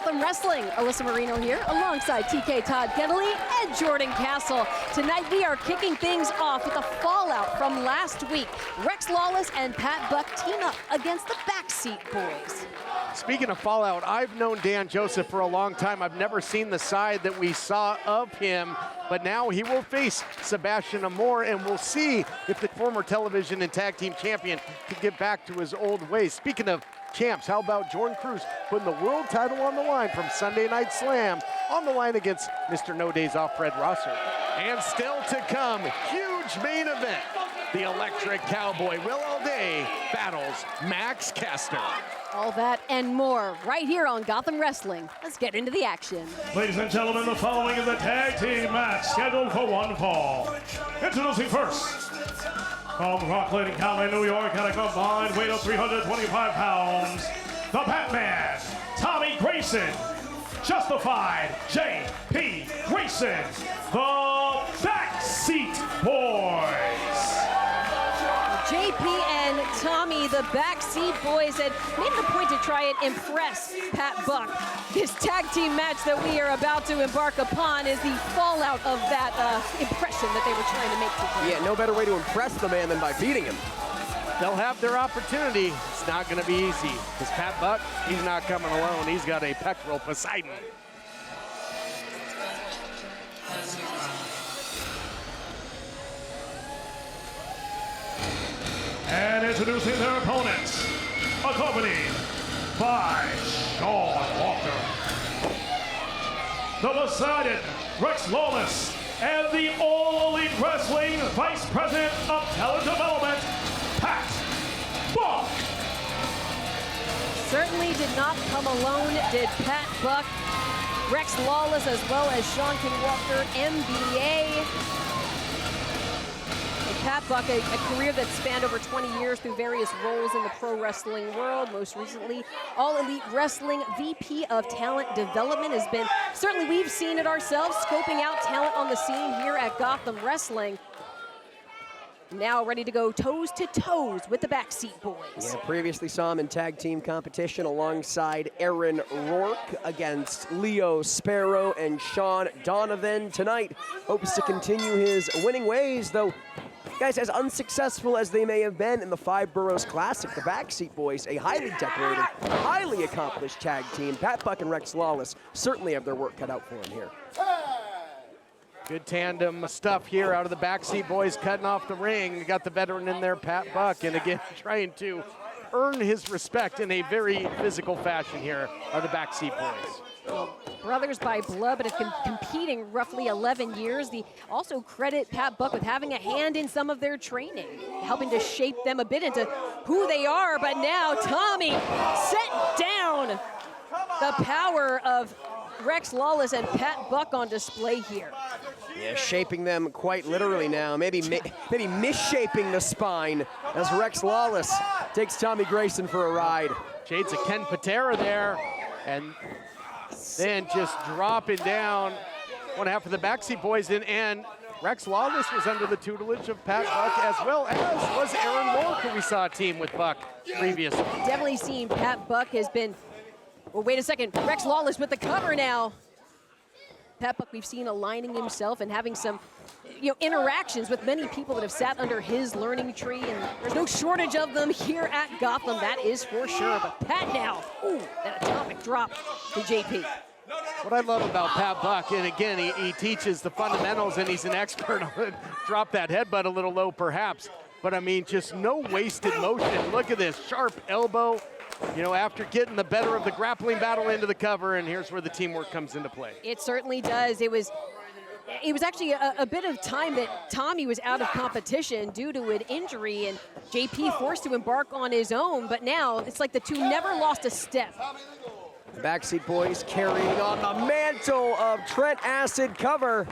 Gotham Wrestling. Alyssa Marino here, alongside TK Todd Kentley and Jordan Castle. Tonight we are kicking things off with a fallout from last week. Rex Lawless and Pat Buck team up against the Backseat Boys. Speaking of fallout, I've known Dan Joseph for a long time. I've never seen the side that we saw of him, but now he will face Sebastian Amor, and we'll see if the former television and tag team champion can get back to his old ways. Speaking of champs, how about Jordan Cruz putting the world title on the line from Sunday Night Slam on the line against Mr. No Days Off Fred Rosser. And still to come, huge main event. The Electric Cowboy Will Alday battles Max Caster. All that and more right here on Gotham Wrestling. Let's get into the action. Ladies and gentlemen, the following is a tag team match scheduled for one fall. Introducing first, from Rock Lady County, New York, at a combined weight of 325 pounds, the Batman, Tommy Grayson. Justified, J.P. Grayson, the Backseat Boys. JP and Tommy, the Backseat Boys, had made it a point to try and impress Pat Buck. This tag team match that we are about to embark upon is the fallout of that impression that they were trying to make today. Yeah, no better way to impress the man than by beating him. They'll have their opportunity. It's not going to be easy, because Pat Buck, he's not coming alone. He's got a pectoral Poseidon. And introducing their opponents, accompanied by Sean Walker, the Poseidon, Rex Lawless, and the All Elite Wrestling Vice President of Talent Development, Pat Buck. Certainly did not come alone, did Pat Buck. Rex Lawless as well as Sean King Walker, MBA. Pat Buck, a career that spanned over 20 years through various roles in the pro wrestling world. Most recently, All Elite Wrestling VP of Talent Development has been, certainly we've seen it ourselves, scoping out talent on the scene here at Gotham Wrestling. Now ready to go toes to toes with the Backseat Boys. Yeah, previously saw him in tag team competition alongside Aaron Rourke against Leo Sparrow and Sean Donovan. Tonight hopes to continue his winning ways, though. Guys, as unsuccessful as they may have been in the Five Boroughs Classic, the Backseat Boys, a highly decorated, highly accomplished tag team. Pat Buck and Rex Lawless certainly have their work cut out for them here. Good tandem stuff here out of the Backseat Boys, cutting off the ring. You got the veteran in there, Pat Buck, and again, trying to earn his respect in a very physical fashion here are the Backseat Boys. Brothers by blood, but have been competing roughly 11 years. They also credit Pat Buck with having a hand in some of their training, helping to shape them a bit into who they are. But now Tommy set down. The power of Rex Lawless and Pat Buck on display here. Yeah, shaping them quite literally now. Maybe misshaping the spine as Rex Lawless takes Tommy Grayson for a ride. Shades of Ken Patera there, and then just dropping down one half of the Backseat Boys in, and Rex Lawless was under the tutelage of Pat Buck, as well as was Aaron Rourke, who we saw a team with Buck previously. Definitely seen Pat Buck has been, well, wait a second, Rex Lawless with the cover now. Pat Buck we've seen aligning himself and having some interactions with many people that have sat under his learning tree, and there's no shortage of them here at Gotham, that is for sure. But Pat now, ooh, that atomic drop to JP. What I love about Pat Buck, and again, he teaches the fundamentals, and he's an expert on it. Drop that headbutt a little low perhaps, but I mean, just no wasted motion. Look at this sharp elbow, after getting the better of the grappling battle into the cover, and here's where the teamwork comes into play. It certainly does. It was actually a bit of time that Tommy was out of competition due to an injury, and JP forced to embark on his own, but now it's like the two never lost a step. Backseat Boys carrying on the mantle of Trent Acid cover.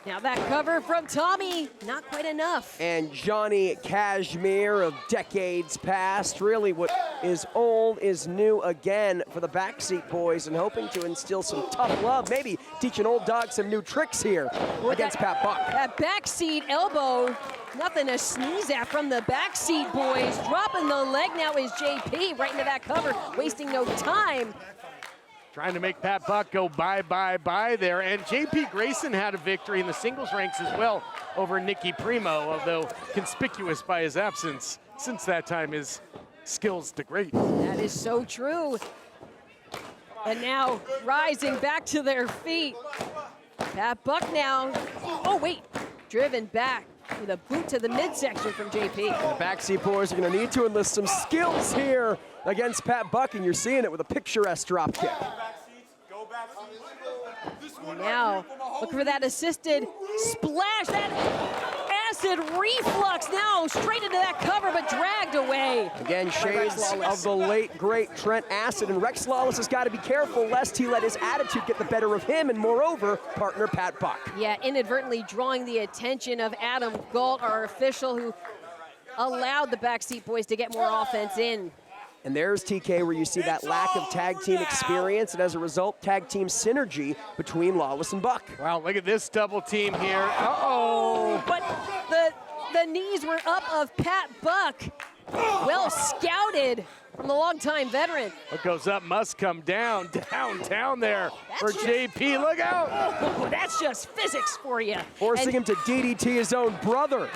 Now that cover from Tommy, not quite enough. And Johnny Cashmere of decades past. Really what is old is new again for the Backseat Boys, and hoping to instill some tough love. Maybe teach an old dog some new tricks here against Pat Buck. That backseat elbow, nothing to sneeze at from the Backseat Boys. Dropping the leg now is JP right into that cover, wasting no time. Trying to make Pat Buck go bye there. And JP Grayson had a victory in the singles ranks as well over Nicky Primo, although conspicuous by his absence. Since that time, his skills degrade. That is so true. And now rising back to their feet. Pat Buck now, oh wait, driven back with a boot to the midsection from JP. The Backseat Boys are going to need to enlist some skills here against Pat Buck, and you're seeing it with a picturesque drop kick. And now, look for that assisted splash, that acid reflux now straight into that cover, but dragged away. Again, shades of the late, great Trent Acid, and Rex Lawless has got to be careful lest he let his attitude get the better of him, and moreover, partner Pat Buck. Yeah, inadvertently drawing the attention of Adam Galt, our official, who allowed the Backseat Boys to get more offense in. And there's TK where you see that lack of tag team experience, and as a result, tag team synergy between Lawless and Buck. Wow, look at this double team here. Uh-oh. But the knees were up of Pat Buck. Well scouted from the longtime veteran. What goes up must come down, down there for JP. Look out. Oh, that's just physics for you. Forcing him to DDT his own brother.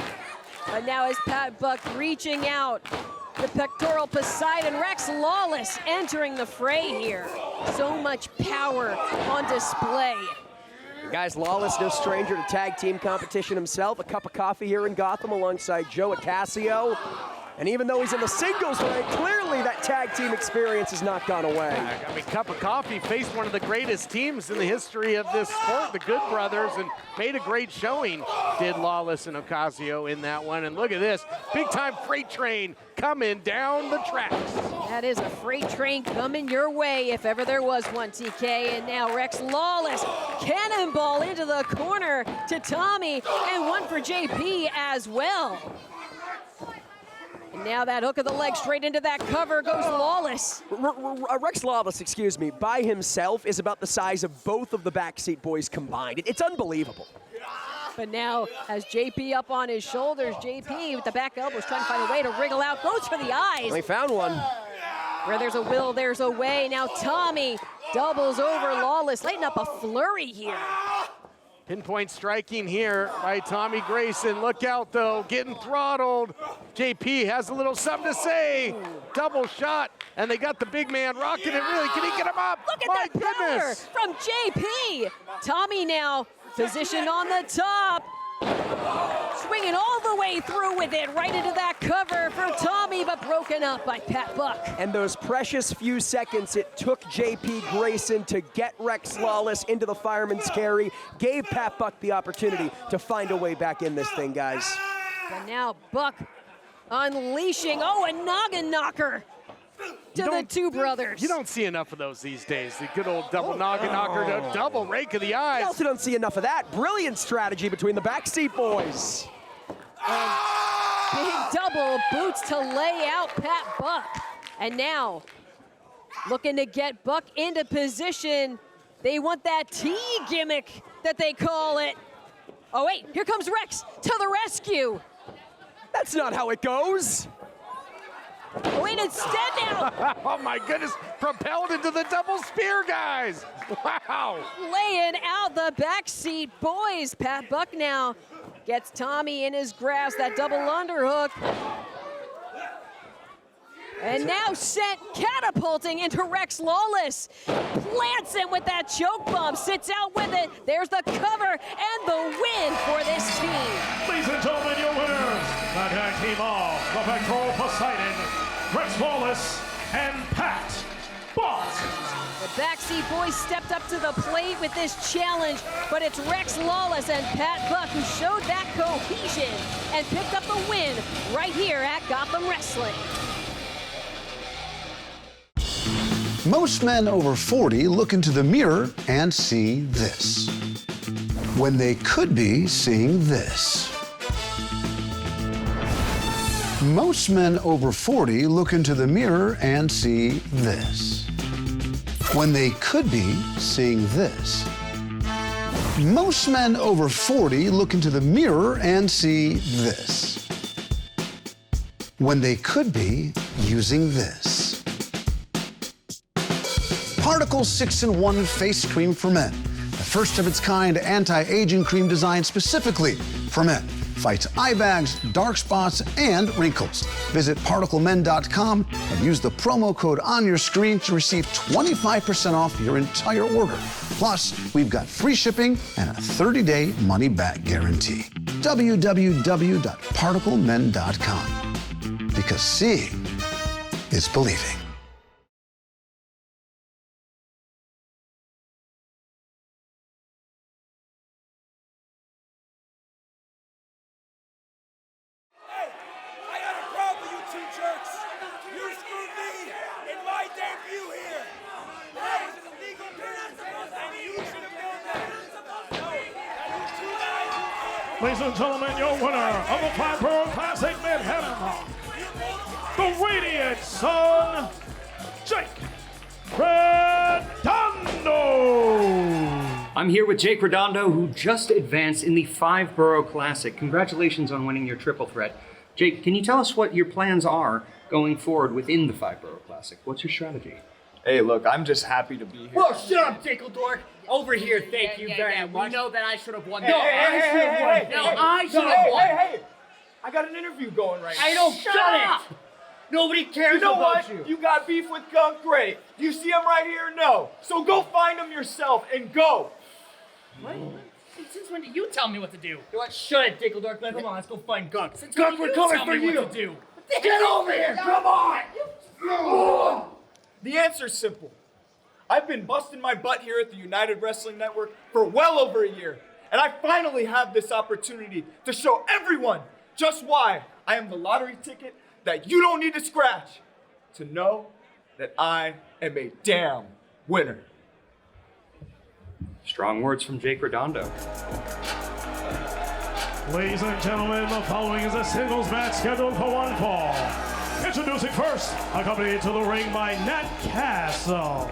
But now is Pat Buck reaching out. The pectoral Poseidon, Rex Lawless entering the fray here. So much power on display. Guys, Lawless, no stranger to tag team competition himself. A cup of coffee here in Gotham alongside Joe Acasio. And even though he's in the singles rank, clearly that tag team experience has not gone away. I mean, Cup of Coffee faced one of the greatest teams in the history of this sport, the Good Brothers, and made a great showing, did Lawless and Ocasio in that one. And look at this, big-time freight train coming down the tracks. That is a freight train coming your way if ever there was one, TK. And now Rex Lawless, cannonball into the corner to Tommy, and one for JP as well. And now that hook of the leg straight into that cover goes Lawless. Rex Lawless, excuse me, by himself is about the size of both of the Backseat Boys combined. It's unbelievable. But now, as JP up on his shoulders, JP with the back elbows trying to find a way to wriggle out, goes for the eyes. They found one. Where there's a will, there's a way. Now Tommy doubles over Lawless, lighting up a flurry here. Pinpoint striking here by Tommy Grayson. Look out, though, getting throttled. JP has a little something to say. Double shot, and they got the big man rocking it really. Can he get him up? Look at that power from JP. Tommy now positioned on the top. Swinging all the way through with it, right into that cover for Tommy, but broken up by Pat Buck. And those precious few seconds it took JP Grayson to get Rex Lawless into the fireman's carry gave Pat Buck the opportunity to find a way back in this thing, guys. And now Buck unleashing, oh, a noggin knocker to the two brothers. You don't see enough of those these days. The good old double noggin knocker, double rake of the eyes. You also don't see enough of that. Brilliant strategy between the Backseat Boys. And big double boots to lay out Pat Buck. And now, looking to get Buck into position. They want that T gimmick that they call it. Oh wait, here comes Rex to the rescue. That's not how it goes. Oh wait, instead now. Oh my goodness, propelled into the double spear, guys. Wow. Laying out the Backseat Boys. Pat Buck now gets Tommy in his grasp, that double underhook. And now sent catapulting into Rex Lawless. Plants him with that choke bomb, sits out with it. There's the cover and the win for this team. Ladies and gentlemen, your winners, the tag team of the Pectoral Poseidon, Rex Lawless and Pat Buck. The Backseat Boys stepped up to the plate with this challenge, but it's Rex Lawless and Pat Buck who showed that cohesion and picked up the win right here at Gotham Wrestling. Most men over 40 look into the mirror and see this, when they could be seeing this. Most men over 40 look into the mirror and see this, when they could be seeing this. Most men over 40 look into the mirror and see this, when they could be using this. Particle 6-in-1 Face Cream for Men. The first of its kind anti-aging cream designed specifically for men. Fights eye bags, dark spots, and wrinkles. Visit ParticleMen.com and use the promo code on your screen to receive 25% off your entire order. Plus, we've got free shipping and a 30-day money-back guarantee. www.ParticleMen.com. Because seeing is believing. Ladies and gentlemen, your winner of the 5-Borough Classic Manhattan, the Radiant Sun, Jake Redondo. I'm here with Jake Redondo, who just advanced in the 5-Borough Classic. Congratulations on winning your triple threat. Jake, can you tell us what your plans are going forward within the 5-Borough Classic? What's your strategy? Hey, look, I'm just happy to be here. Whoa, shut up, Dickledork. Over here, thank you very much. We know that I should have won. No, I should have won. No, I should have won. Hey, I got an interview going right now. I don't shut it. Nobody cares about you. You got beef with Gunk? Great. Do you see him right here? No. So go find him yourself and go. What? Since when did you tell me what to do? You know what? Shut it, Dickledork. Come on, let's go find Gunk. Since Gunk, when we're did you coming tell for me you. what to do? Get over here. Come on. The answer's simple. I've been busting my butt here at the United Wrestling Network for well over a year, and I finally have this opportunity to show everyone just why I am the lottery ticket that you don't need to scratch to know that I am a damn winner. Strong words from Jake Redondo. Ladies and gentlemen, the following is a singles match scheduled for one fall. Introducing first, accompanied to the ring by Nat Castle.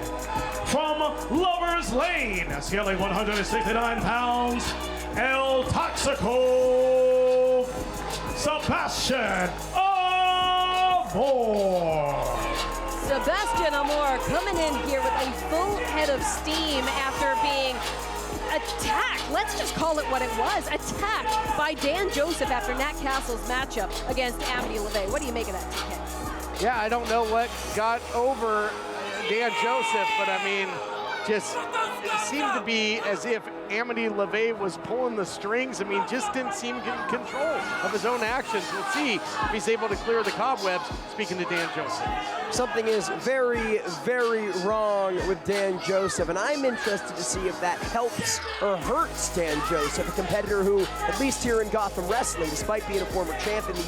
From Lover's Lane, scaling 169 pounds, El Toxico, Sebastian Amor. Sebastian Amor coming in here with a full head of steam after being attacked. Let's just call it what it was. Attacked by Dan Joseph after Nat Castle's matchup against Amity LeVay. What do you make of that, TK? Yeah, I don't know what got over Dan Joseph, but I mean, just it seemed to be as if Amity LeVay was pulling the strings. I mean, just didn't seem in control of his own actions. We'll see if he's able to clear the cobwebs, speaking to Dan Joseph. Something is very, very wrong with Dan Joseph, and I'm interested to see if that helps or hurts Dan Joseph, a competitor who, at least here in Gotham Wrestling, despite being a former champ in the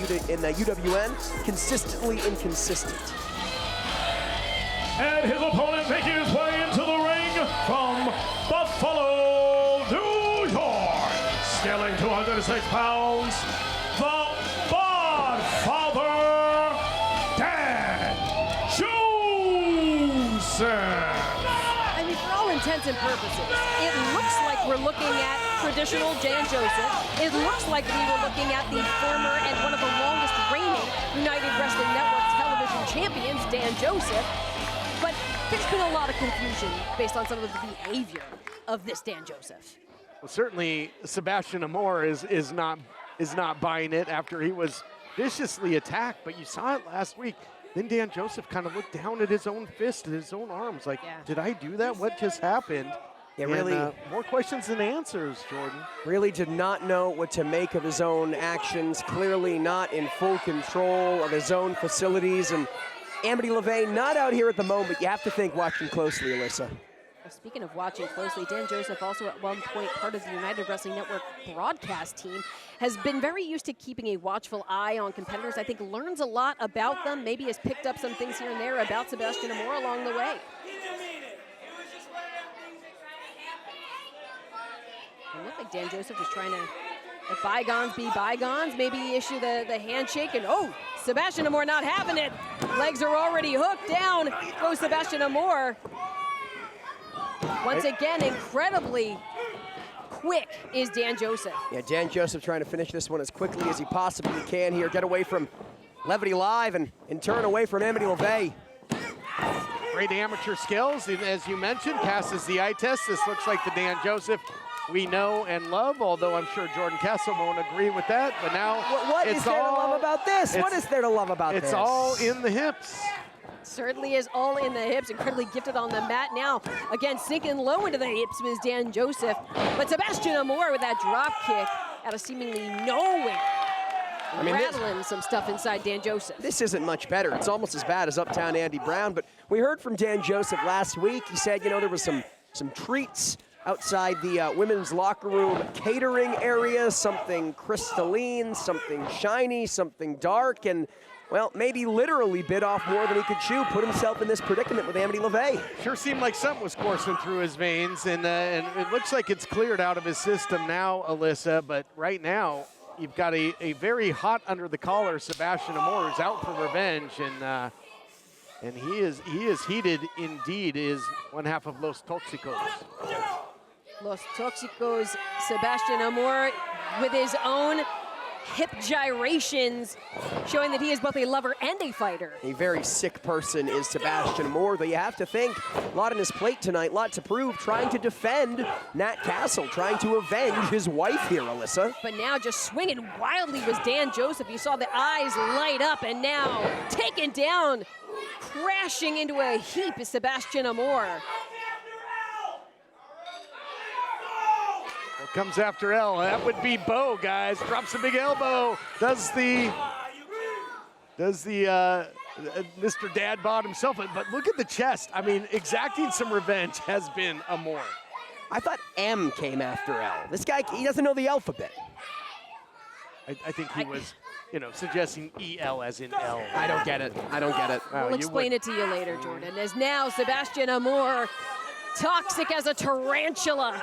UWN, consistently inconsistent. And his opponent making his way into the ring from Buffalo, New York, scaling 206 pounds, the Godfather, Dan Joseph. I mean, for all intents and purposes, it looks like we're looking at traditional Dan Joseph. It looks like we were looking at the former and one of the longest reigning United Wrestling Network television champions, Dan Joseph. But there's been a lot of confusion based on some of the behavior of this Dan Joseph. Well, certainly Sebastian Amor is not buying it after he was viciously attacked, but you saw it last week. Then Dan Joseph kind of looked down at his own fist, at his own arms, like, did I do that? What just happened? Yeah, really. And, more questions than answers, Jordan. Really did not know what to make of his own actions, clearly not in full control of his own facilities, and Amity LeVay not out here at the moment. You have to think watching closely, Alyssa. Well, speaking of watching closely, Dan Joseph, also at one point part of the United Wrestling Network broadcast team, has been very used to keeping a watchful eye on competitors. I think learns a lot about them, maybe has picked up some things here and there about Sebastian Amor along the way. It looked like Dan Joseph was trying to let bygones be bygones, maybe issue the handshake, and oh, Sebastian Amor not having it. Legs are already hooked down. Goes Sebastian Amor. Once again, incredibly quick is Dan Joseph. Yeah, Dan Joseph trying to finish this one as quickly as he possibly can here. Get away from Levity Live and in turn away from Amity LeVay. great amateur skills, as you mentioned, passes the eye test. This looks like the Dan Joseph we know and love, although I'm sure Jordan Kessel won't agree with that. But now What is there to love about this? What is there to love about this? It's all in the hips. Certainly is all in the hips, incredibly gifted on the mat now. Again, sinking low into the hips with Dan Joseph. But Sebastian Amor with that drop kick out of seemingly nowhere. I mean, rattling some stuff inside Dan Joseph. This isn't much better. It's almost as bad as Uptown Andy Brown. But we heard from Dan Joseph last week. He said, you know, there was some treats outside the women's locker room catering area, something crystalline, something shiny, something dark, and well, maybe literally bit off more than he could chew, put himself in this predicament with Amity LeVay. Sure seemed like something was coursing through his veins, and it looks like it's cleared out of his system now, Alyssa, but right now, you've got a very hot under the collar Sebastian Amor who's out for revenge, and he is heated indeed, is one half of Los Toxicos. Los Toxicos, Sebastian Amor with his own hip gyrations, showing that he is both a lover and a fighter. A very sick person is Sebastian Amor, though you have to think, a lot on his plate tonight, a lot to prove, trying to defend Nat Castle, trying to avenge his wife here, Alyssa. But now just swinging wildly was Dan Joseph. You saw the eyes light up, and now taken down, crashing into a heap is Sebastian Amor. Comes after L. That would be Bo, guys. Drops a big elbow. Does the Mr. Dad bod himself. But look at the chest. I mean, exacting some revenge has been Amor. I thought M came after L. This guy, he doesn't know the alphabet. I think he was, you know, suggesting EL as in L. I don't get it. I don't get it. We'll explain it to you later, Jordan. As now Sebastian Amor, toxic as a tarantula,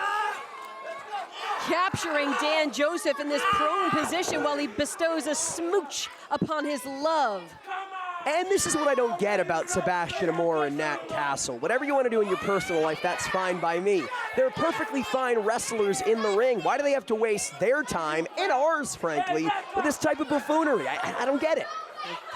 capturing Dan Joseph in this prone position while he bestows a smooch upon his love. And this is what I don't get about Sebastian Amor and Nat Castle. Whatever you want to do in your personal life, that's fine by me. They're perfectly fine wrestlers in the ring. Why do they have to waste their time, and ours, frankly, with this type of buffoonery? I don't get it.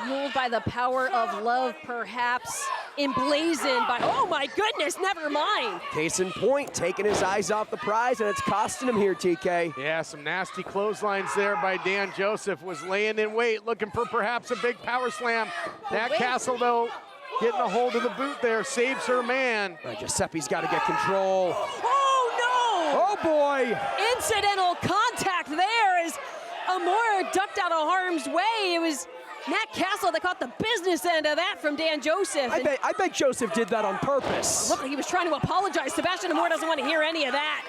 Fueled by the power of love, perhaps emblazoned by, oh my goodness, never mind. Case in point, taking his eyes off the prize, and it's costing him here, TK. Yeah, some nasty clotheslines there by Dan Joseph. Was laying in wait, looking for perhaps a big power slam. Nat Castle, though, getting a hold of the boot there, saves her man. Giuseppe's got to get control. Oh no! Oh boy! Incidental contact there as Amor ducked out of harm's way. It was Nat Castle that caught the business end of that from Dan Joseph. I bet Joseph did that on purpose. Looked like he was trying to apologize. Sebastian Amor doesn't want to hear any of that.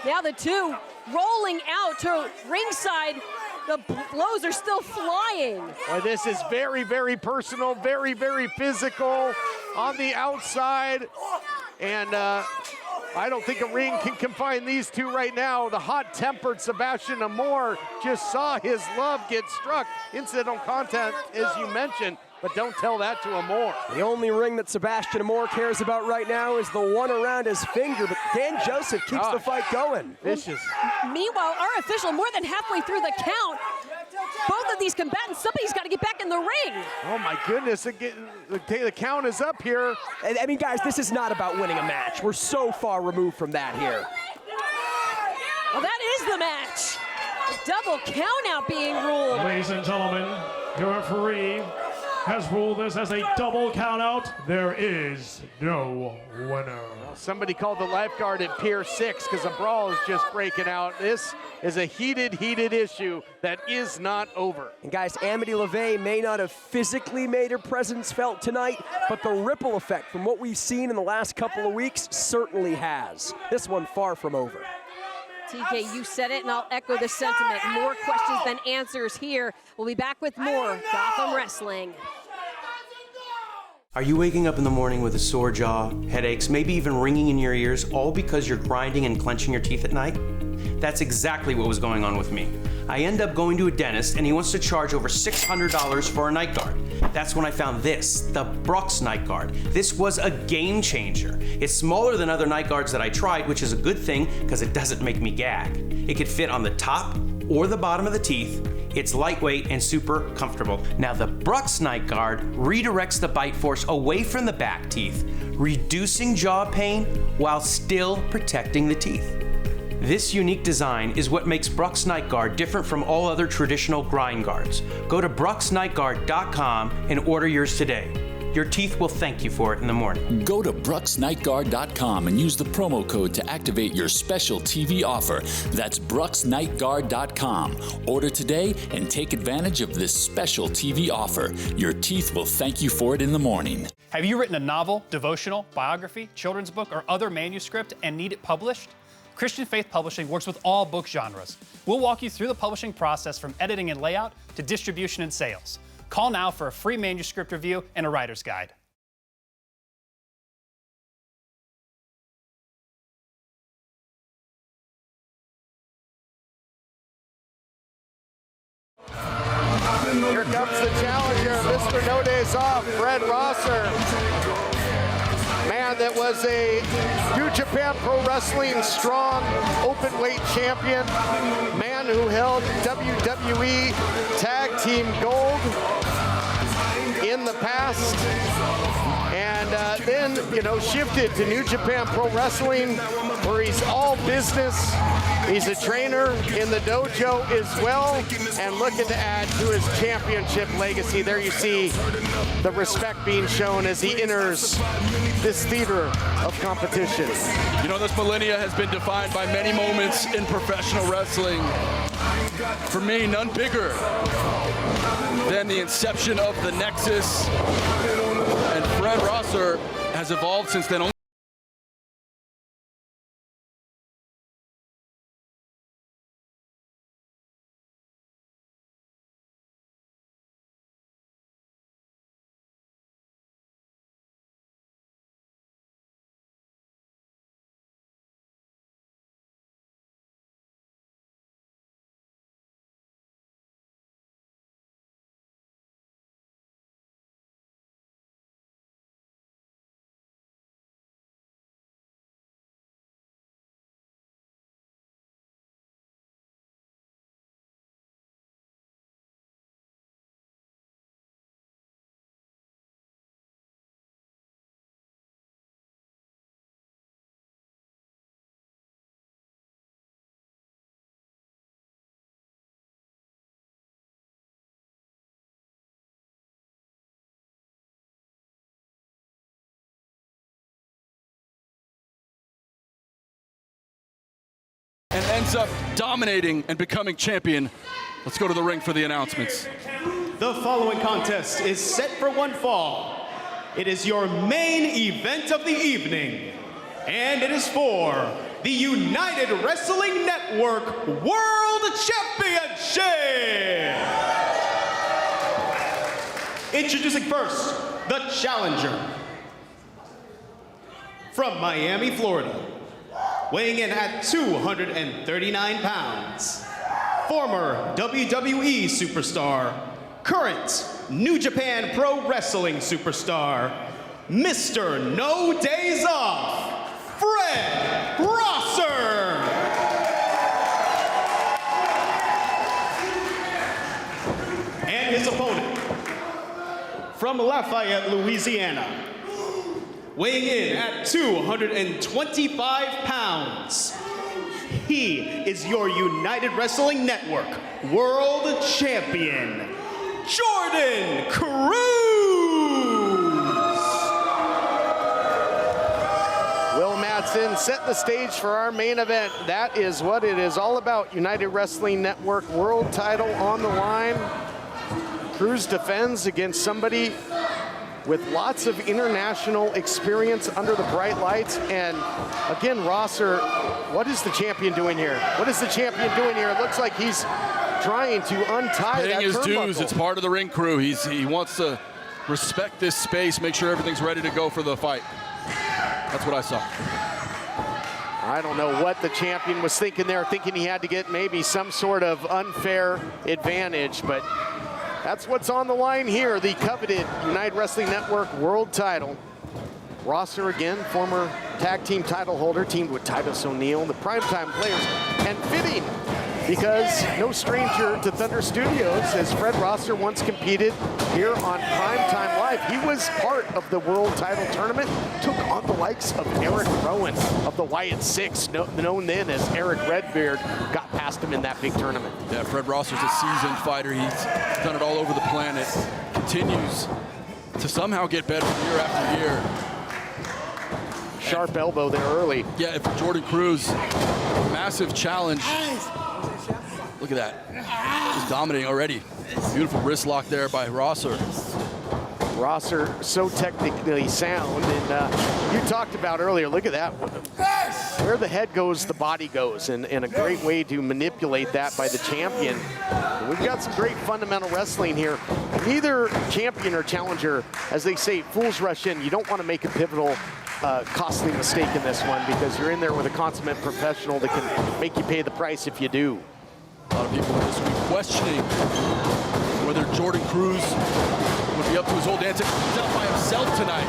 Now the two rolling out to ringside. The blows are still flying. Well, this is very, very personal, very, very physical on the outside. And I don't think a ring can confine these two right now. The hot-tempered Sebastian Amor just saw his love get struck. Incidental contact, as you mentioned, but don't tell that to Amor. The only ring that Sebastian Amor cares about right now is the one around his finger, but Dan Joseph keeps the fight going. Vicious. Meanwhile, our official more than halfway through the count. Both of these combatants, somebody's got to get back in the ring. Oh my goodness, the count is up here. I mean, guys, this is not about winning a match. We're so far removed from that here. Well, that is the match. A double count out being ruled. Ladies and gentlemen, your referee has ruled this as a double count out. There is no winner. Well, somebody called the lifeguard at Pier 6 because a brawl is just breaking out. This is a heated issue that is not over. And guys, Amity LeVay may not have physically made her presence felt tonight, but the ripple effect from what we've seen in the last couple of weeks certainly has. This one far from over. TK, you said it, and I'll echo the sentiment. More questions than answers here. We'll be back with more Gotham Wrestling. Are you waking up in the morning with a sore jaw, headaches, maybe even ringing in your ears, all because you're grinding and clenching your teeth at night? That's exactly what was going on with me. I end up going to a dentist, and he wants to charge over $600 for a night guard. That's when I found this, the Brooks night guard. This was a game changer. It's smaller than other night guards that I tried, which is a good thing because it doesn't make me gag. It could fit on the top or the bottom of the teeth. It's lightweight and super comfortable. Now the Brux Night Guard redirects the bite force away from the back teeth, reducing jaw pain while still protecting the teeth. This unique design is what makes Brux Night Guard different from all other traditional grind guards. Go to bruxnightguard.com and order yours today. Your teeth will thank you for it in the morning. Go to bruxnightguard.com and use the promo code to activate your special TV offer. That's bruxnightguard.com. Order today and take advantage of this special TV offer. Your teeth will thank you for it in the morning. Have you written a novel, devotional, biography, children's book, or other manuscript and need it published? Christian Faith Publishing works with all book genres. We'll walk you through the publishing process from editing and layout to distribution and sales. Call now for a free manuscript review and a writer's guide. Here comes the challenger, Mr. No Days Off, Fred Rosser. Man that was a New Japan Pro Wrestling strong open weight champion. Man who held WWE Tag Team Gold in the past. And then, shifted to New Japan Pro Wrestling, where he's all business. He's a trainer in the dojo as well, and looking to add to his championship legacy. There you see the respect being shown as he enters this theater of competition. This millennia has been defined by many moments in professional wrestling. For me, none bigger than the inception of the Nexus. And Fred Rosser has evolved since then. And ends up dominating and becoming champion. Let's go to the ring for the announcements. The following contest is set for one fall. It is your main event of the evening, and it is for the United Wrestling Network World Championship. Introducing first, the challenger. From Miami, Florida, weighing in at 239 pounds, former WWE superstar, current New Japan Pro Wrestling superstar, Mr. No Days Off, Fred Rosser. And his opponent, from Lafayette, Louisiana, weighing in at 225 pounds, he is your United Wrestling Network World Champion, Jordan Cruz. Will Madsen set the stage for our main event. That is what it is all about. United Wrestling Network World title on the line. Cruz defends against somebody with lots of international experience under the bright lights. And again, Rosser, what is the champion doing here? What is the champion doing here? It looks like he's trying to untie that his turnbuckle. dues. It's part of the ring crew. He wants to respect this space, make sure everything's ready to go for the fight. That's what I saw. I don't know what the champion was thinking there, thinking he had to get maybe some sort of unfair advantage, but that's what's on the line here, the coveted United Wrestling Network World title. Rosser again, former tag team title holder, teamed with Titus O'Neil, the Primetime Players, and fitting because no stranger to Thunder Studios, as Fred Rosser once competed here on Primetime Live. He was part of the world title tournament, took on the likes of Eric Rowan of the Wyatt Six, known then as Eric Redbeard, got past him in that big tournament. Yeah, Fred Rosser's a seasoned fighter. He's done it all over the planet. Continues to somehow get better year after year. Sharp elbow there early. Yeah, for Jordan Cruz, massive challenge. Look at that. He's dominating already. Beautiful wrist lock there by Rosser. Rosser so technically sound, and you talked about earlier, look at that. Where the head goes, the body goes, and a great way to manipulate that by the champion. And we've got some great fundamental wrestling here. Neither champion or challenger, as they say, fools rush in. You don't want to make a pivotal costly mistake in this one, because you're in there with a consummate professional that can make you pay the price if you do. A lot of people this week questioning whether Jordan Cruz would be up to his old antics. He's out by himself tonight,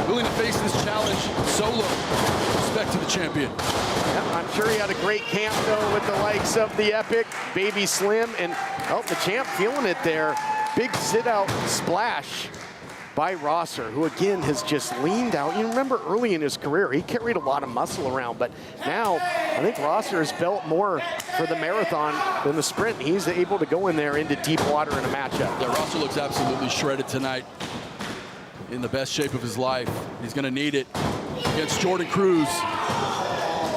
willing to face this challenge solo. Respect to the champion. Yeah, I'm sure he had a great camp, though, with the likes of the Epic, Baby Slim, and the champ feeling it there. Big sit-out splash by Rosser, who again has just leaned out. You remember early in his career, he carried a lot of muscle around, but now I think Rosser has built more for the marathon than the sprint. He's able to go in there into deep water in a matchup. Yeah, Rosser looks absolutely shredded tonight, in the best shape of his life. He's gonna need it against Jordan Cruz.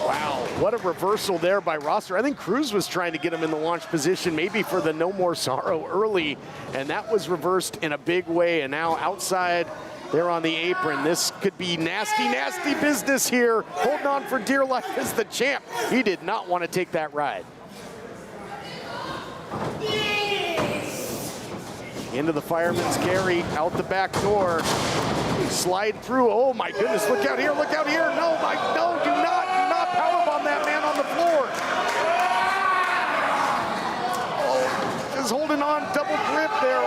Wow, what a reversal there by Rosser. I think Cruz was trying to get him in the launch position, maybe for the No More Sorrow early, and that was reversed in a big way. And now outside there on the apron, this could be nasty, nasty business here. Holding on for dear life as the champ. He did not want to take that ride. Into the fireman's carry, out the back door. Slide through. Oh my goodness, look out here, look out here. No, do not powerbomb that man on the floor. Oh, just holding on, double grip there.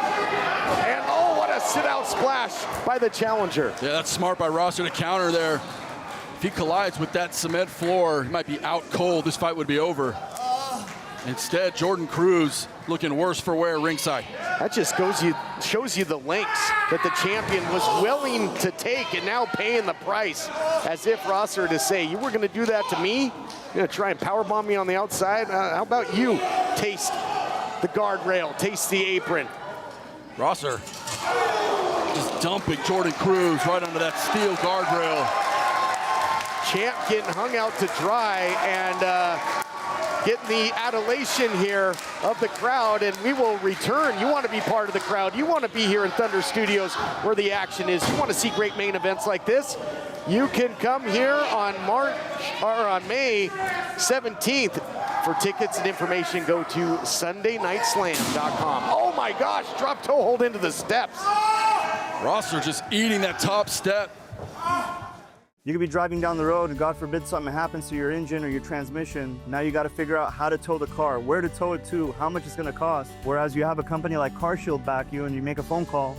And oh, what a sit-out splash by the challenger. Yeah, that's smart by Rosser to counter there. If he collides with that cement floor, he might be out cold. This fight would be over. Instead, Jordan Cruz looking worse for wear ringside. That just shows you the lengths that the champion was willing to take, and now paying the price, as if Rosser to say, you were going to do that to me? You're going to try and powerbomb me on the outside? How about you taste the guardrail, taste the apron? Rosser just dumping Jordan Cruz right under that steel guardrail. Champ getting hung out to dry, and getting the adulation here of the crowd, and we will return. You want to be part of the crowd. You want to be here in Thunder Studios where the action is. You want to see great main events like this? You can come here on May 17th. For tickets and information, go to SundayNightSlam.com. Oh my gosh, drop toe hold into the steps. Rosser just eating that top step. You could be driving down the road and God forbid something happens to your engine or your transmission. Now you got to figure out how to tow the car, where to tow it to, how much it's going to cost. Whereas you have a company like CarShield back you and you make a phone call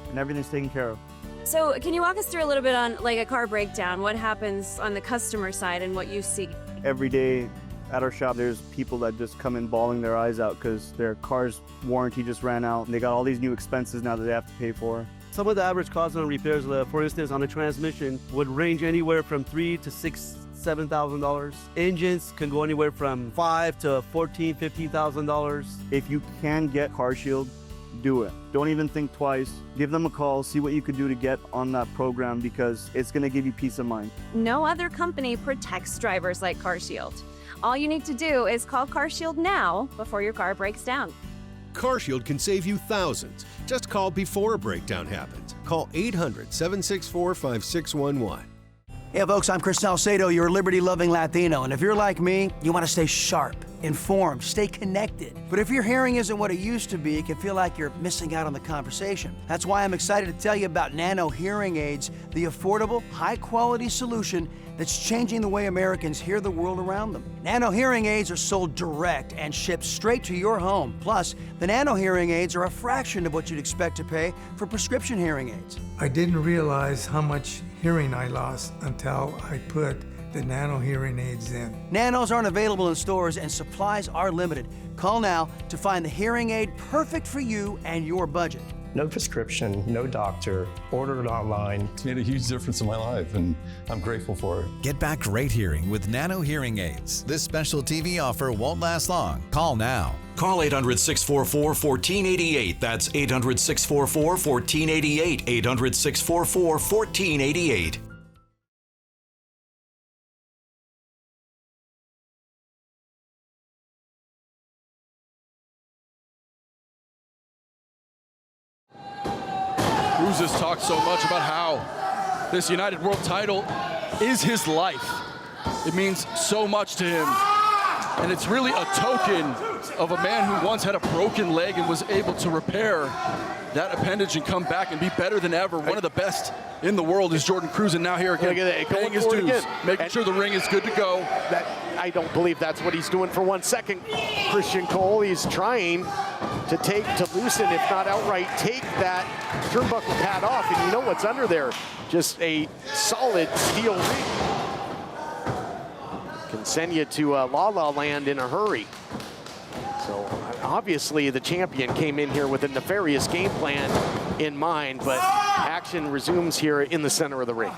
and everything's taken care of. So can you walk us through a little bit on like a car breakdown? What happens on the customer side and what you see? Every day at our shop, there's people that just come in bawling their eyes out because their car's warranty just ran out and they got all these new expenses now that they have to pay for. Some of the average costs on repairs, for instance, on a transmission would range anywhere from $3,000 to $7,000. Engines can go anywhere from $5,000 to $14,000, $15,000. If you can get CarShield, do it. Don't even think twice. Give them a call, see what you could do to get on that program, because it's going to give you peace of mind. No other company protects drivers like CarShield. All you need to do is call CarShield now before your car breaks down. CarShield can save you thousands. Just call before a breakdown happens. Call 800-764-5611. Hey folks, I'm Chris Salcedo, your liberty-loving Latino, and if you're like me, you want to stay sharp, informed, stay connected. But if your hearing isn't what it used to be, it can feel like you're missing out on the conversation. That's why I'm excited to tell you about Nano Hearing Aids, the affordable, high-quality solution that's changing the way Americans hear the world around them. Nano Hearing Aids are sold direct and shipped straight to your home. Plus, the Nano Hearing Aids are a fraction of what you'd expect to pay for prescription hearing aids. I didn't realize how much hearing I lost until I put the Nano hearing aids in. Nanos aren't available in stores and supplies are limited. Call now to find the hearing aid perfect for you and your budget. No prescription, no doctor, ordered online. It's made a huge difference in my life, and I'm grateful for it. Get back great hearing with Nano hearing aids. This special TV offer won't last long. Call now. Call 800-644-1488. That's 800-644-1488. 800-644-1488. Cruz has talked so much about how this United World title is his life. It means so much to him. And it's really a token of a man who once had a broken leg and was able to repair that appendage and come back and be better than ever. One of the best in the world is Jordan Cruz, and now here again, paying his dues, making sure the ring is good to go. I don't believe that's what he's doing for 1 second, Christian Cole. He's trying to loosen, if not outright take that turnbuckle pad off, and you know what's under there, just a solid steel ring. Can send you to La La Land in a hurry. So obviously the champion came in here with a nefarious game plan in mind, but action resumes here in the center of the ring.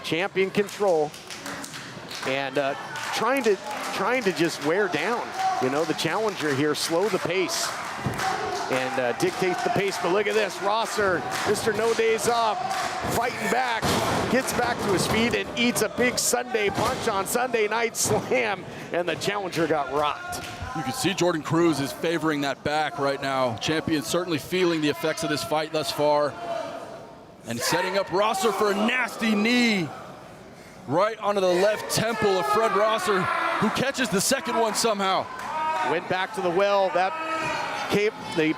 Champion control, and trying to just wear down, you know, the challenger here, slow the pace and dictates the pace. But look at this, Rosser, Mr. No Days Off, fighting back, gets back to his feet and eats a big Sunday punch on Sunday Night Slam, and the challenger got rocked. You can see Jordan Cruz is favoring that back right now. Champion certainly feeling the effects of this fight thus far. And setting up Rosser for a nasty knee right onto the left temple of Fred Rosser, who catches the second one somehow. Went back to the well. The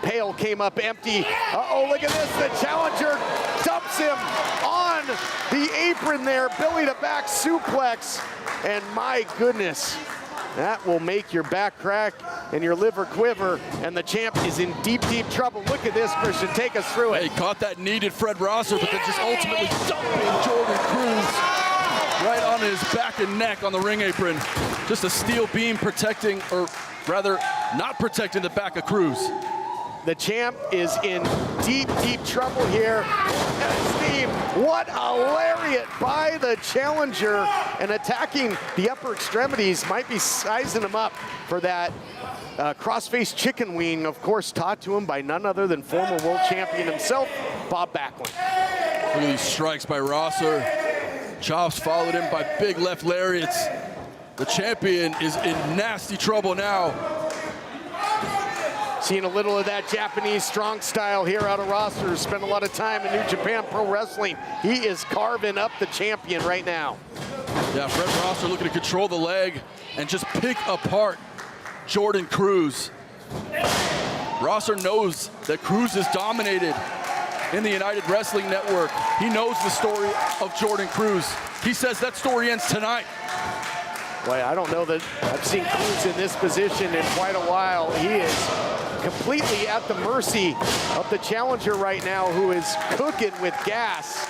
pail came up empty. Uh-oh, look at this. The challenger dumps him on the apron there. Belly to back suplex. And my goodness, that will make your back crack and your liver quiver. And the champ is in deep, deep trouble. Look at this, Christian. Take us through it. He caught that needed Fred Rosser, but then just ultimately dumping Jordan Cruz right on his back and neck on the ring apron. Just a steel beam protecting, or rather not protecting, the back of Cruz. The champ is in deep, deep trouble here. Steve, what a lariat by the challenger, and attacking the upper extremities, might be sizing him up for that cross-face chicken wing, of course, taught to him by none other than former world champion himself, Bob Backlund. Look at these strikes by Rosser. Chops followed in by big left lariats. The champion is in nasty trouble now. Seeing a little of that Japanese strong style here out of Rosser. Spent a lot of time in New Japan Pro Wrestling. He is carving up the champion right now. Yeah, Fred Rosser looking to control the leg and just pick apart Jordan Cruz. Rosser knows that Cruz is dominated in the United Wrestling Network. He knows the story of Jordan Cruz. He says that story ends tonight. Boy, I don't know that I've seen Cruz in this position in quite a while. He is completely at the mercy of the challenger right now, who is cooking with gas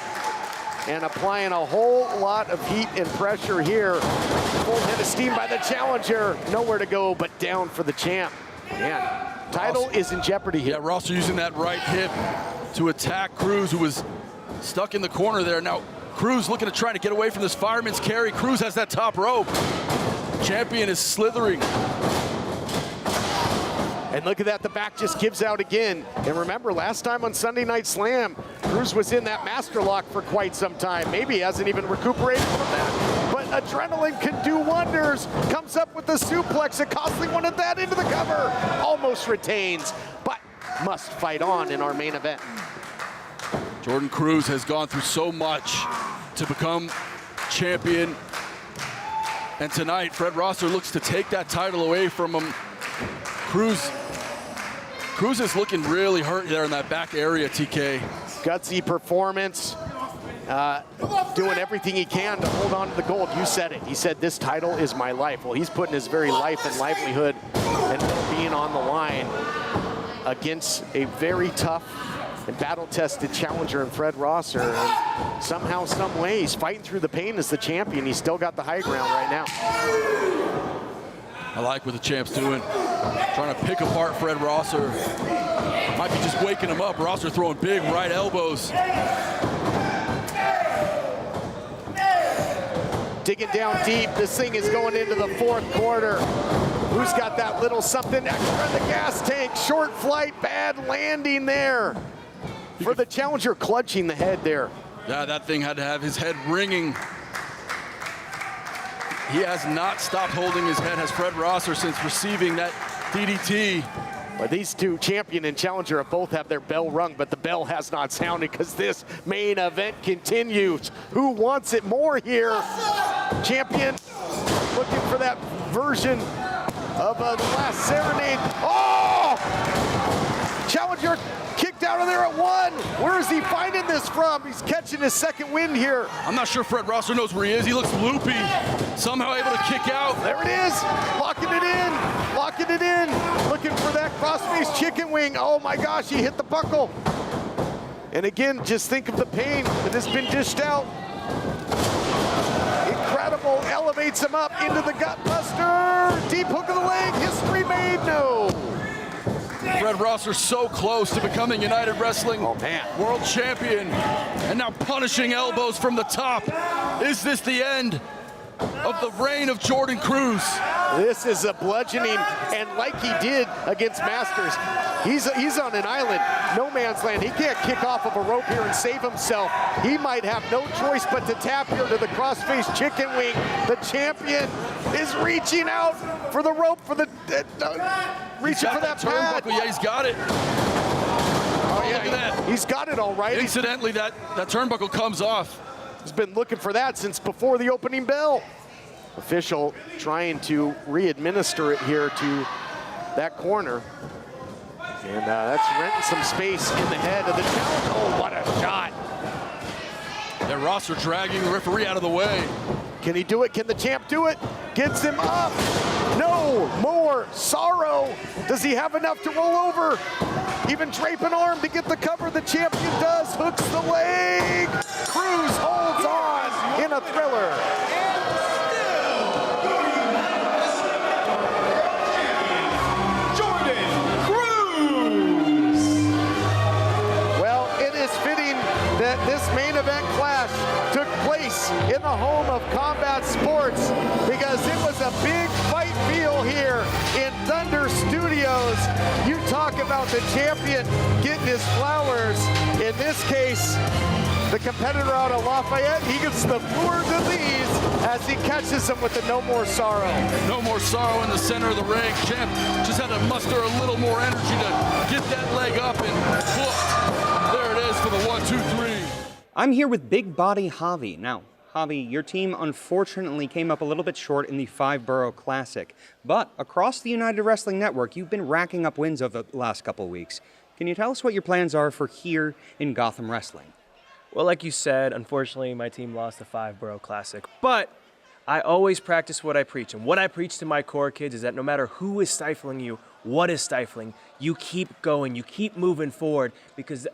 and applying a whole lot of heat and pressure here. Full head of steam by the challenger. Nowhere to go but down for the champ. Man, title is in jeopardy here. Yeah, Rosser using that right hip to attack Cruz, who was stuck in the corner there. Now, Cruz looking to try to get away from this fireman's carry. Cruz has that top rope. Champion is slithering. And look at that, the back just gives out again. And remember, last time on Sunday Night Slam, Cruz was in that master lock for quite some time. Maybe he hasn't even recuperated from that. But adrenaline can do wonders. Comes up with the suplex, a costly one of that into the cover. Almost retains, but must fight on in our main event. Jordan Cruz has gone through so much to become champion. And tonight, Fred Rosser looks to take that title away from him. Cruz is looking really hurt there in that back area, TK. Gutsy performance, doing everything he can to hold on to the gold. You said it. He said, this title is my life. Well, he's putting his very life and livelihood and being on the line against a very tough and battle-tested challenger in Fred Rosser. And somehow, some way, he's fighting through the pain as the champion. He's still got the high ground right now. I like what the champ's doing. Trying to pick apart Fred Rosser. Might be just waking him up. Rosser throwing big right elbows. Digging down deep. This thing is going into the fourth quarter. Who's got that little something extra in the gas tank? Short flight, bad landing there. For the challenger, clutching the head there. Yeah, that thing had to have his head ringing. He has not stopped holding his head, has Fred Rosser, since receiving that DDT. Well, these two, champion and challenger, both have their bell rung, but the bell has not sounded because this main event continues. Who wants it more here? Champion looking for that version of the last serenade. Oh! Challenger kicked out of there at 1. Where is he finding this from? He's catching his second wind here. I'm not sure Fred Rosser knows where he is. He looks loopy. Somehow able to kick out. There it is. Locking it in. Locking it in. Looking for that crossface chicken wing. Oh my gosh, he hit the buckle. And again, just think of the pain that has been dished out. Incredible. Elevates him up into the gut buster. Deep hook of the leg. History made. No. Fred Rosser so close to becoming United Wrestling World Champion, and now punishing elbows from the top. Is this the end of the reign of Jordan Cruz? This is a bludgeoning, and like he did against Masters, he's on an island, no man's land. He can't kick off of a rope here and save himself. He might have no choice but to tap here to the crossface chicken wing. The champion is reaching out for the rope, for the reaching for that pad. Yeah, he's got it. Oh yeah, look at that. He's got it all right. Incidentally, that turnbuckle comes off. He's been looking for that since before the opening bell. Official trying to re-administer it here to that corner. And that's renting some space in the head of the challenger. Oh, what a shot. Yeah, Rosser dragging the referee out of the way. Can he do it? Can the champ do it? Gets him up. No, more sorrow. Does he have enough to roll over? Even drape an arm to get the cover. The champion does. Hooks the leg. Cruz holds on in a thriller. This main event clash took place in the home of Combat Sports because it was a big fight feel here in Thunder Studios. You talk about the champion getting his flowers. In this case, the competitor out of Lafayette, he gets the fleur de lis as he catches him with the No More Sorrow. No More Sorrow in the center of the ring. Champ just had to muster a little more energy to get that leg up and whooped. There it is for the 1, 2, 3. I'm here with Big Body Javi. Now, Javi, your team unfortunately came up a little bit short in the 5-Borough Classic, but across the United Wrestling Network, you've been racking up wins over the last couple of weeks. Can you tell us what your plans are for here in Gotham Wrestling? Well, like you said, unfortunately, my team lost the 5-Borough Classic, but I always practice what I preach, and what I preach to my core kids is that no matter who is stifling you, what is stifling, you keep going, you keep moving forward, because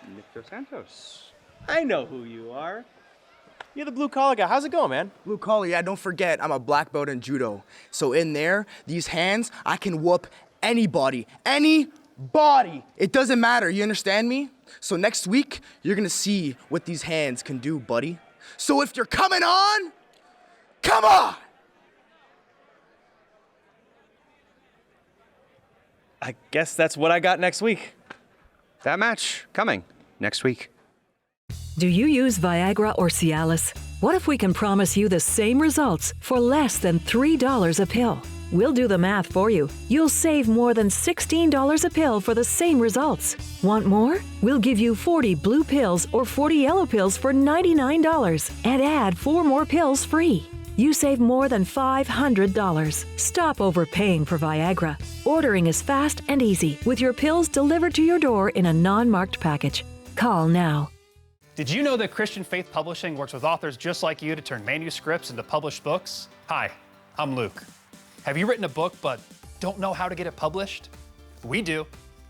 Mr. Santos. I know who you are. You're the blue collar guy. How's it going, man? Blue collar, yeah, don't forget, I'm a black belt in judo. So in there, these hands, I can whoop anybody. Anybody! It doesn't matter, you understand me? So next week, you're gonna see what these hands can do, buddy. So if you're coming on, come on! I guess that's what I got next week. That match coming next week. Do you use Viagra or Cialis? What if we can promise you the same results for less than $3 a pill? We'll do the math for you. You'll save more than $16 a pill for the same results. Want more? We'll give you 40 blue pills or 40 yellow pills for $99 and add 4 more pills free. You save more than $500. Stop overpaying for Viagra. Ordering is fast and easy with your pills delivered to your door in a non-marked package. Call now. Did you know that Christian Faith Publishing works with authors just like you to turn manuscripts into published books? Hi, I'm Luke. Have you written a book but don't know how to get it published? We do.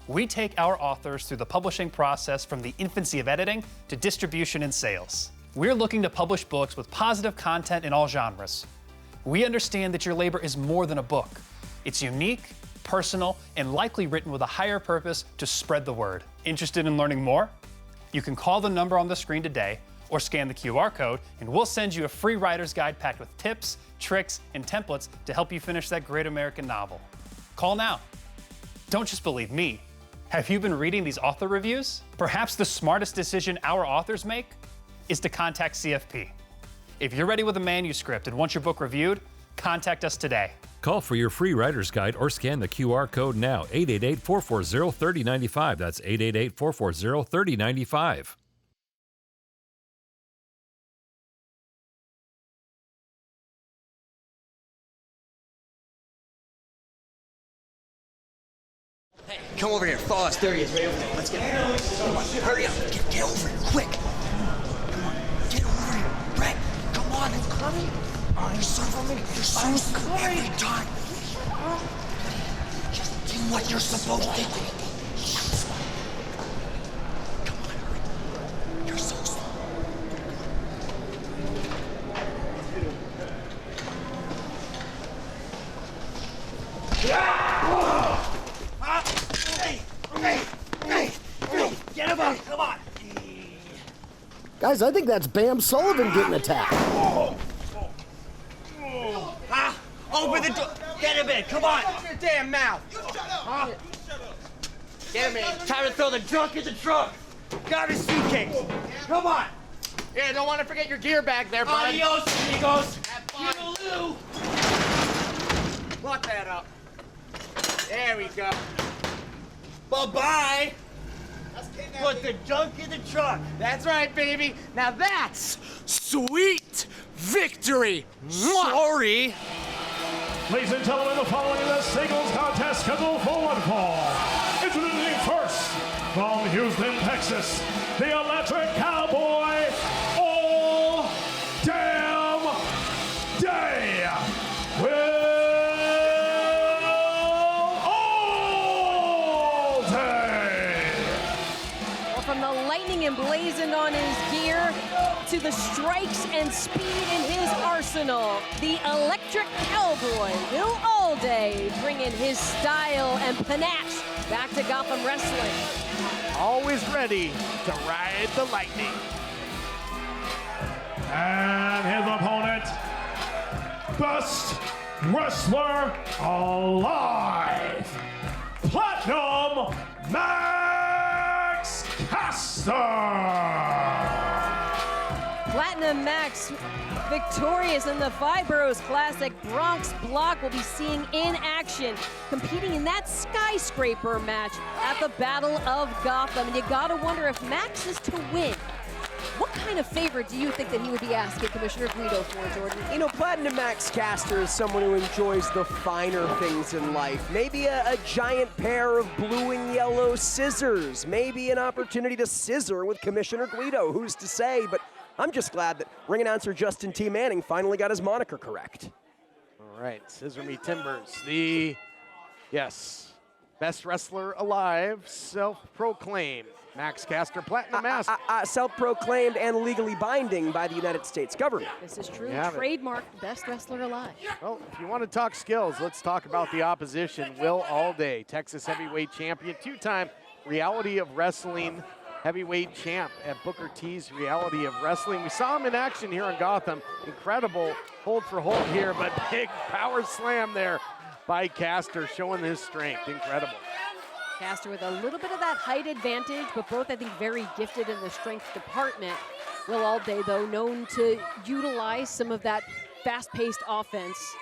We take our authors through the publishing process from the infancy of editing to distribution and sales. We're looking to publish books with positive content in all genres. We understand that your labor is more than a book. It's unique, personal, and likely written with a higher purpose to spread the word. Interested in learning more? You can call the number on the screen today or scan the QR code, and we'll send you a free writer's guide packed with tips, tricks, and templates to help you finish that great American novel. Call now. Don't just believe me. Have you been reading these author reviews? Perhaps the smartest decision our authors make is to contact CFP. If you're ready with a manuscript and want your book reviewed, contact us today. Call for your free writer's guide or scan the QR code now, 888-440-3095. That's 888-440-3095. Hey, come over here. Follow us. There he is, right over there. Let's get him. Come on, hurry up. Get over here, quick. Come on, get over here. Brett, come on, I'm coming. Oh, you're so coming. You're so coming. Every time. Just do what you're supposed to do. Come on, hurry. You're so slow. Hey, get him up, come on. Guys, I think that's Bam Sullivan getting attacked. Open the door. Get him in, come on. Shut your damn mouth. Huh? Get him in. Time to throw the junk in the trunk. Grab his suitcase. Come on. Yeah, don't want to forget your gear bag there, bud. Adios, amigos. Toodaloo. Lock that up. There we go. Bye-bye. Put the junk in the truck. That's right, baby. Now that's sweet victory. sorry. Ladies and gentlemen, the following is a singles contest scheduled for one fall. Introducing first, from Houston, Texas, the Electric Cowboy, all damn day. From the lightning emblazoned on his gear to the strikes and speed in his arsenal, the Electric Cowboy Will Allday bringing his style and panache back to Gotham Wrestling. Always ready to ride the lightning. And his opponent, best wrestler alive, Platinum Max Caster. Platinum Max victorious in the Five Boroughs Classic. Bronx Block will be seeing in action, competing in that skyscraper match at the Battle of Gotham. And you gotta wonder, if Max is to win, what kind of favor do you think that he would be asking Commissioner Guido for, Jordan? You know, Platinum Max Caster is someone who enjoys the finer things in life. Maybe a giant pair of blue and yellow scissors. Maybe an opportunity to scissor with Commissioner Guido. Who's to say? But I'm just glad that ring announcer Justin T. Manning finally got his moniker correct. All right, Scissor Me Timbers, the, yes, best wrestler alive, self-proclaimed Max Caster, Platinum Mask. Self-proclaimed and legally binding by the United States government. This is true. Trademark best wrestler alive. Well, if you want to talk skills, let's talk about the opposition. Will Allday, Texas heavyweight champion, two-time Reality of Wrestling heavyweight champ at Booker T's Reality of Wrestling. We saw him in action here in Gotham. Incredible hold for hold here, but big power slam there by Caster, showing his strength. Incredible. Caster with a little bit of that height advantage, but both, I think, very gifted in the strength department. Will Allday, though, known to utilize some of that fast-paced offense.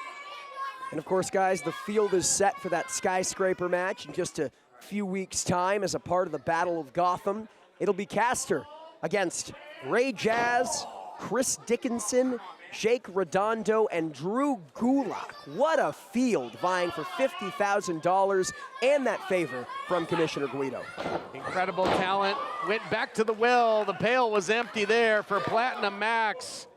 And of course, guys, the field is set for that skyscraper match in just a few weeks' time as a part of the Battle of Gotham. It'll be Caster against Ray Jazz, Chris Dickinson, Jake Redondo, and Drew Gulak. What a field, vying for $50,000 and that favor from Commissioner Guido. Incredible talent. Went back to the well. The pail was empty there for Platinum Max.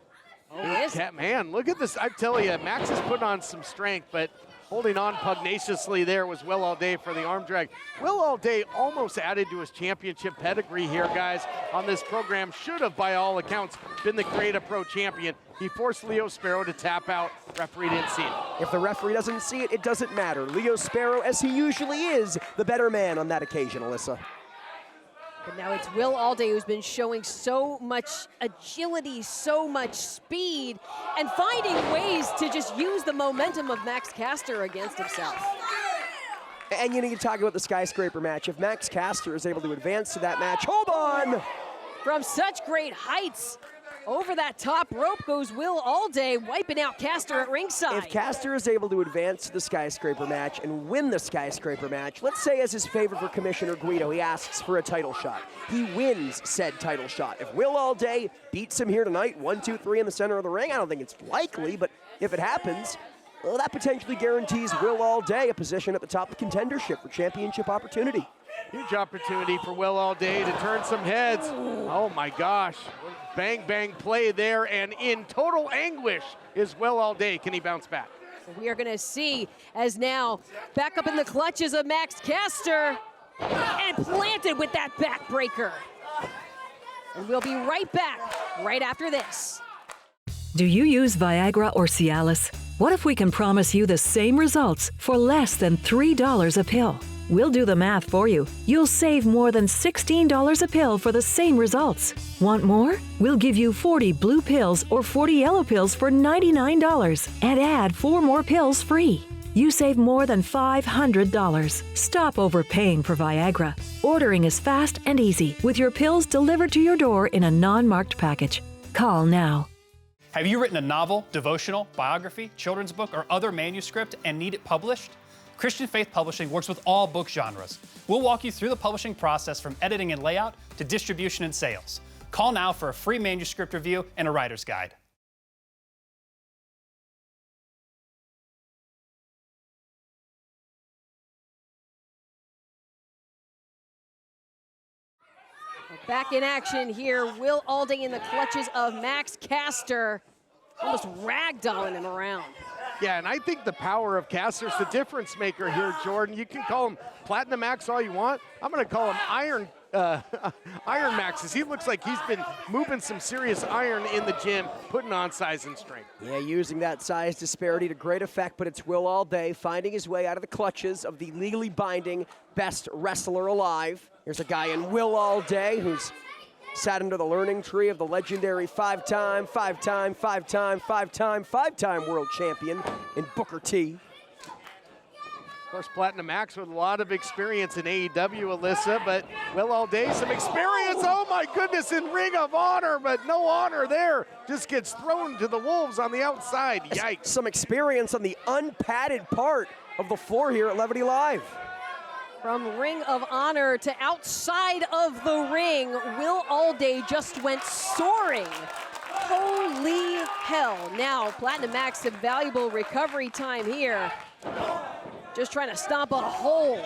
Oh, Man, look at this. I tell you, Max has put on some strength, but Holding on pugnaciously there was Will All Day for the arm drag. Will All Day almost added to his championship pedigree here, guys, on this program. Should have, by all accounts, been the Create a Pro champion. He forced Leo Sparrow to tap out. Referee didn't see it. If the referee doesn't see it, it doesn't matter. Leo Sparrow, as he usually is, the better man on that occasion, Alyssa. But now it's Will All Day who's been showing so much agility, so much speed, and finding ways to just use the momentum of Max Caster against himself. And you need to talk about the skyscraper match. If Max Caster is able to advance to that match, hold on! From such great heights, over that top rope goes Will All Day, wiping out Caster at ringside. If Caster is able to advance to the skyscraper match and win the skyscraper match, let's say as his favor for Commissioner Guido, he asks for a title shot. He wins said title shot. If Will All Day beats him here tonight, 1, 2, 3 in the center of the ring, I don't think it's likely, but if it happens, well, that potentially guarantees Will All Day a position at the top of contendership for championship opportunity. Huge opportunity for Will All Day to turn some heads. Oh my gosh. Bang, bang play there, and in total anguish is Will All Day. Can he bounce back? We are going to see as now back up in the clutches of Max Caster and planted with that backbreaker. And we'll be right back right after this. Do you use Viagra or Cialis? What if we can promise you the same results for less than $3 a pill? We'll do the math for you. You'll save more than $16 a pill for the same results. Want more? We'll give you 40 blue pills or 40 yellow pills for $99 and add 4 more pills free. You save more than $500. Stop overpaying for Viagra. Ordering is fast and easy with your pills delivered to your door in a non-marked package. Call now. Have you written a novel, devotional, biography, children's book, or other manuscript and need it published? Christian Faith Publishing works with all book genres. We'll walk you through the publishing process from editing and layout to distribution and sales. Call now for a free manuscript review and a writer's guide. Back in action here, Will All Day in the clutches of Max Caster, almost ragdolling him around. Yeah, and I think the power of Caster's the difference maker here, Jordan. You can call him Platinum Max all you want. I'm going to call him Iron Max, as he looks like he's been moving some serious iron in the gym, putting on size and strength. Yeah, using that size disparity to great effect, but it's Will All Day finding his way out of the clutches of the legally binding best wrestler alive. Here's a guy in Will All Day who's sat under the learning tree of the legendary five-time world champion in Booker T. Of course, Platinum Max with a lot of experience in AEW, Alyssa, but Will All Day, some experience, oh my goodness, in Ring of Honor, but no honor there. Just gets thrown to the wolves on the outside, yikes. Some experience on the unpadded part of the floor here at Levity Live. From Ring of Honor to outside of the ring, Will All Day just went soaring. Holy hell. Now, Platinum Max, some valuable recovery time here. Just trying to stomp a hole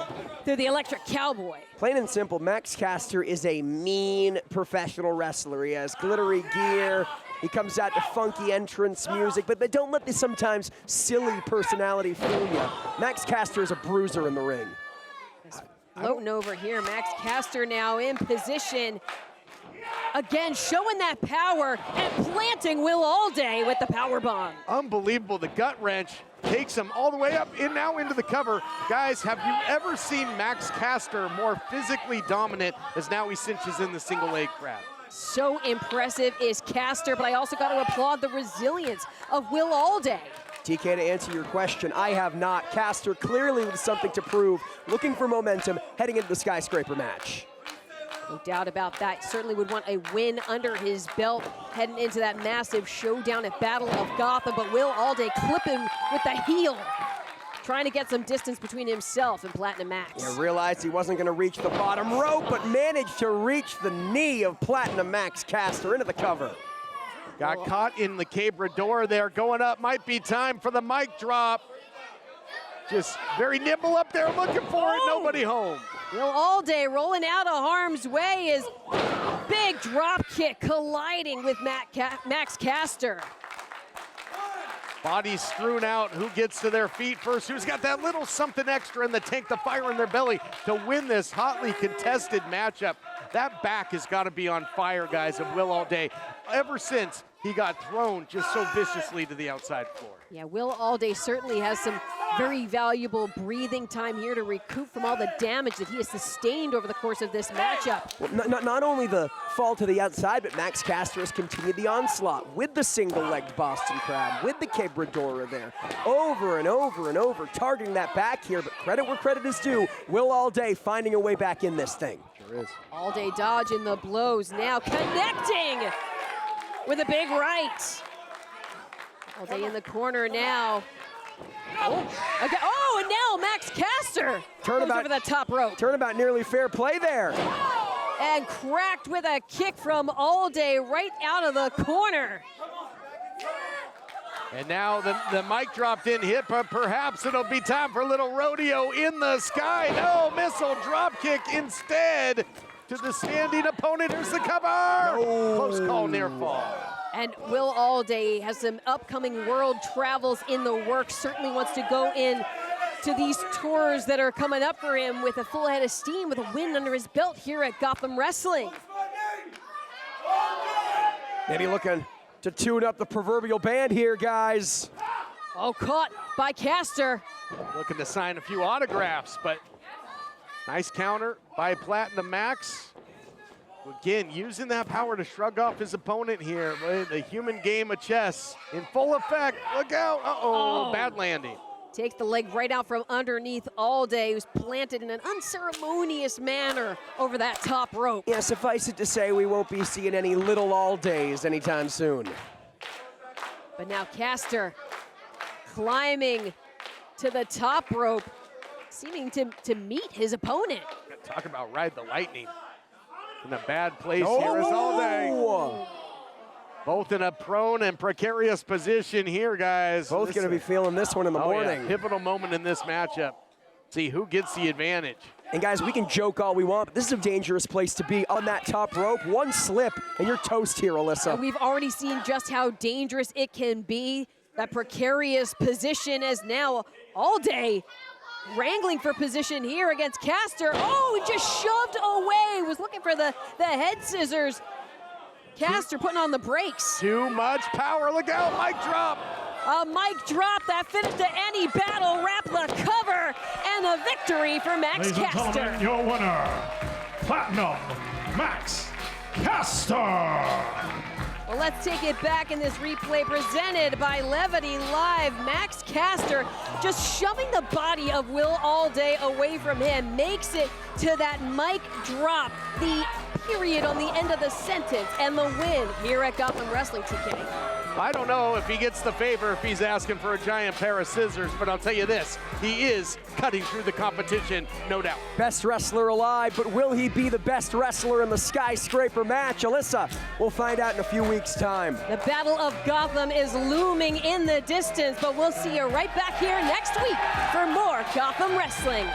through the electric cowboy. Plain and simple, Max Caster is a mean professional wrestler. He has glittery gear. He comes out to funky entrance music, but don't let this sometimes silly personality fool you. Max Caster is a bruiser in the ring. Floating over here, Max Caster now in position. Again, showing that power and planting Will All Day with the power bomb. Unbelievable, the gut wrench takes him all the way up and now into the cover. Guys, have you ever seen Max Caster more physically dominant as now he cinches in the single leg grab? So impressive is Caster, but I also got to applaud the resilience of Will All Day. TK, to answer your question, I have not. Caster clearly with something to prove, looking for momentum, heading into the skyscraper match. No doubt about that. Certainly would want a win under his belt heading into that massive showdown at Battle of Gotham, but Will All Day clipping with the heel, trying to get some distance between himself and Platinum Max. Yeah, realized he wasn't going to reach the bottom rope, but managed to reach the knee of Platinum Max Caster into the cover. Got caught in the Cabrador there, going up, might be time for the mic drop. Just very nimble up there, looking for it, nobody home. Will All Day rolling out of harm's way is big drop kick colliding with Max Caster. Bodies strewn out. Who gets to their feet first? Who's got that little something extra in the tank, the fire in their belly to win this hotly contested matchup? That back has got to be on fire, guys, of Will Allday. Ever since he got thrown just so viciously to the outside floor. Yeah, Will Allday certainly has some very valuable breathing time here to recoup from all the damage that he has sustained over the course of this matchup. Well, not only the fall to the outside, but Max Caster has continued the onslaught with the single-legged Boston Crab, with the Quebradora there, over and over and over, targeting that back here, but credit where credit is due. Will Allday finding a way back in this thing. Sure is. Allday dodging the blows, now connecting with a big right. Allday in the corner now. Oh, okay. Oh, and now Max Caster goes over the top rope. Turnabout nearly fair play there. And cracked with a kick from Allday right out of the corner. And now the mic dropped in hit, but perhaps it'll be time for a little rodeo in the sky. No, missile drop kick instead to the standing opponent. Here's the cover. No. Close call, near fall. And Will Allday has some upcoming world travels in the works. Certainly wants to go in to these tours that are coming up for him with a full head of steam, with a win under his belt here at Gotham Wrestling. Maybe looking to tune up the proverbial band here, guys. Oh, caught by Caster. Looking to sign a few autographs, but nice counter by Platinum Max. Again, using that power to shrug off his opponent here. The human game of chess in full effect. Look out. Uh-oh, bad landing. Takes the leg right out from underneath Allday, who's planted in an unceremonious manner over that top rope. Yeah, suffice it to say, we won't be seeing any little Alldays anytime soon. But now Caster climbing to the top rope, seeming to meet his opponent. Talk about ride the lightning. In a bad place here is Allday. Both in a prone and precarious position here, guys. Both going to be feeling this one in the morning. Yeah. Pivotal moment in this matchup. See who gets the advantage. And guys, we can joke all we want, but this is a dangerous place to be on that top rope. One slip and you're toast here, Alyssa. And we've already seen just how dangerous it can be. That precarious position as now Allday wrangling for position here against Caster. Oh, he just shoved away. Was looking for the head scissors. Caster putting on the brakes. Too much power. Look out, mic drop. A mic drop that finished to any battle. Wrap the cover and a victory for Max Caster. Ladies and gentlemen, your winner, Platinum Max Caster. Well, let's take it back in this replay presented by Levity Live. Max Caster just shoving the body of Will Allday away from him, makes it to that mic drop, the period on the end of the sentence, and the win here at Gotham Wrestling TK. I don't know if he gets the favor if he's asking for a giant pair of scissors, but I'll tell you this, he is cutting through the competition, no doubt. Best wrestler alive, but will he be the best wrestler in the skyscraper match? Alyssa, we'll find out in a few weeks' time. The Battle of Gotham is looming in the distance, but we'll see you right back here next week for more Gotham Wrestling.